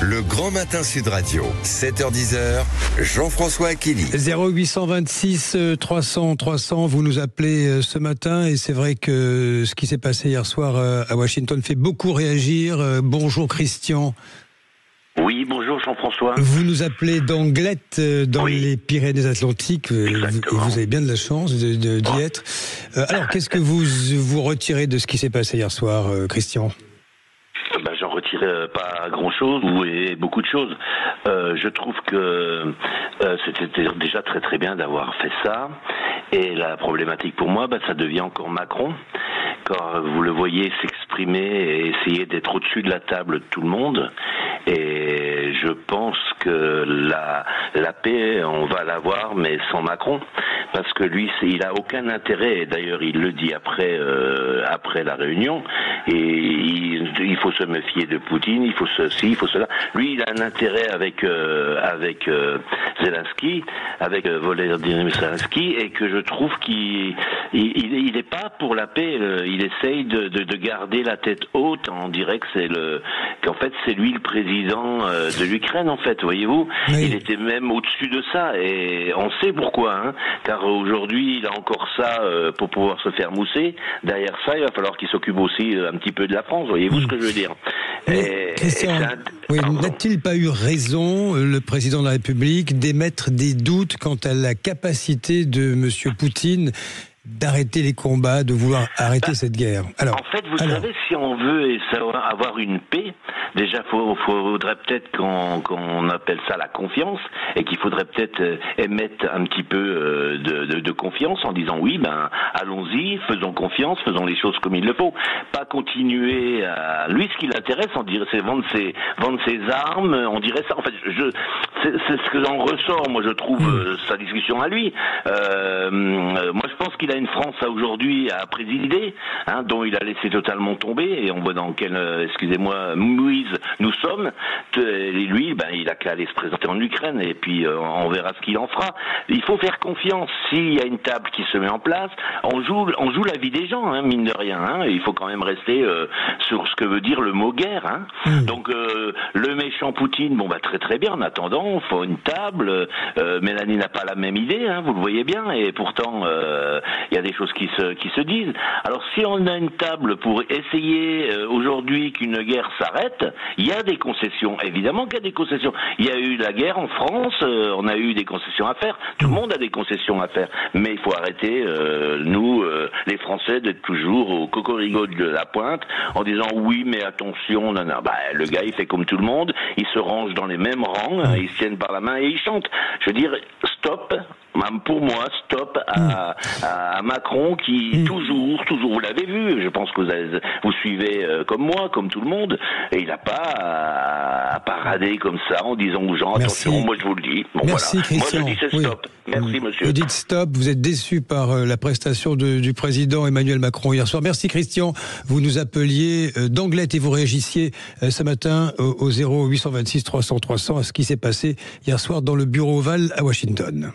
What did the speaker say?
Le Grand Matin Sud Radio, 7h-10h, Jean-François Achilly. 0826 300 300, vous nous appelez ce matin et c'est vrai que ce qui s'est passé hier soir à Washington fait beaucoup réagir. Bonjour Christian. Oui, bonjour Jean-François. Vous nous appelez d'Anglette dans les Pyrénées-Atlantiques. Vous avez bien de la chance d'y être. Alors, qu'est-ce que vous retirez de ce qui s'est passé hier soir, Christian ? J'en retire pas grand-chose, et beaucoup de choses. Je trouve que c'était déjà très très bien d'avoir fait ça. Et la problématique pour moi, ça devient encore Macron. Quand vous le voyez s'exprimer et essayer d'être au-dessus de la table de tout le monde. Et je pense que la paix, on va l'avoir, mais sans Macron. Parce que lui, il a aucun intérêt, et d'ailleurs il le dit après la réunion, et il faut se méfier de Poutine, il faut ceci, il faut cela. Lui, il a un intérêt avec Zelensky, avec Volodymyr Zelensky, et que je trouve qu'il n'est pas pour la paix. Il essaye de garder la tête haute. On dirait que qu'en fait c'est lui le président de l'Ukraine, en fait, voyez-vous. Oui. Il était même au-dessus de ça, et on sait pourquoi, car aujourd'hui il a encore ça pour pouvoir se faire mousser. Derrière ça, il va falloir qu'il s'occupe aussi un petit peu de la France, voyez-vous ce que je veux dire. Christian, n'a-t-il pas eu raison, le président de la République, d'émettre des doutes quant à la capacité de M. Poutine d'arrêter les combats, de vouloir arrêter cette guerre? En fait, vous savez, si on veut avoir une paix, déjà, faudrait peut-être qu'on appelle ça la confiance, et qu'il faudrait peut-être émettre un petit peu de confiance en disant oui, allons-y, faisons confiance, faisons les choses comme il le faut. Pas continuer à... Lui, ce qui l'intéresse, on dirait, c'est vendre ses armes, on dirait ça. En fait, c'est ce que j'en ressors, moi, je trouve, sa discussion à lui. Moi, je pense qu'il a une France aujourd'hui à présider, dont il a laissé totalement tomber, et on voit dans quelle, excusez-moi, mouise nous sommes. Et lui, il a qu'à aller se présenter en Ukraine, et puis on verra ce qu'il en fera. Il faut faire confiance. S'il y a une table qui se met en place, on joue la vie des gens, mine de rien. Il faut quand même rester sur ce que veut dire le mot guerre. Donc le méchant Poutine, très très bien. En attendant, il faut une table. Mélanie n'a pas la même idée, vous le voyez bien, et pourtant il y a des choses qui se disent. Alors si on a une table pour essayer aujourd'hui qu'une guerre s'arrête, il y a des concessions. Évidemment qu'il y a des concessions. Il y a eu la guerre en France, on a eu des concessions à faire. Tout le monde a des concessions à faire. Mais il faut arrêter, nous, les Français, d'être toujours au cocorigo de la pointe en disant oui, mais attention, non. Le gars, il fait comme tout le monde, il se range dans les mêmes rangs, ils se tiennent par la main et ils chantent. Je veux dire, stop. Pour moi, stop à Macron qui toujours, vous l'avez vu, je pense que vous suivez comme moi, comme tout le monde, et il n'a pas à parader comme ça en disant aux gens, attention, moi je vous le dis. Merci, voilà. Christian. Moi je dis c'est stop. Merci monsieur. Vous dites stop, vous êtes déçu par la prestation du président Emmanuel Macron hier soir. Merci Christian, vous nous appeliez d'Anglette et vous réagissiez ce matin au 0826 300 300 à ce qui s'est passé hier soir dans le bureau ovale à Washington.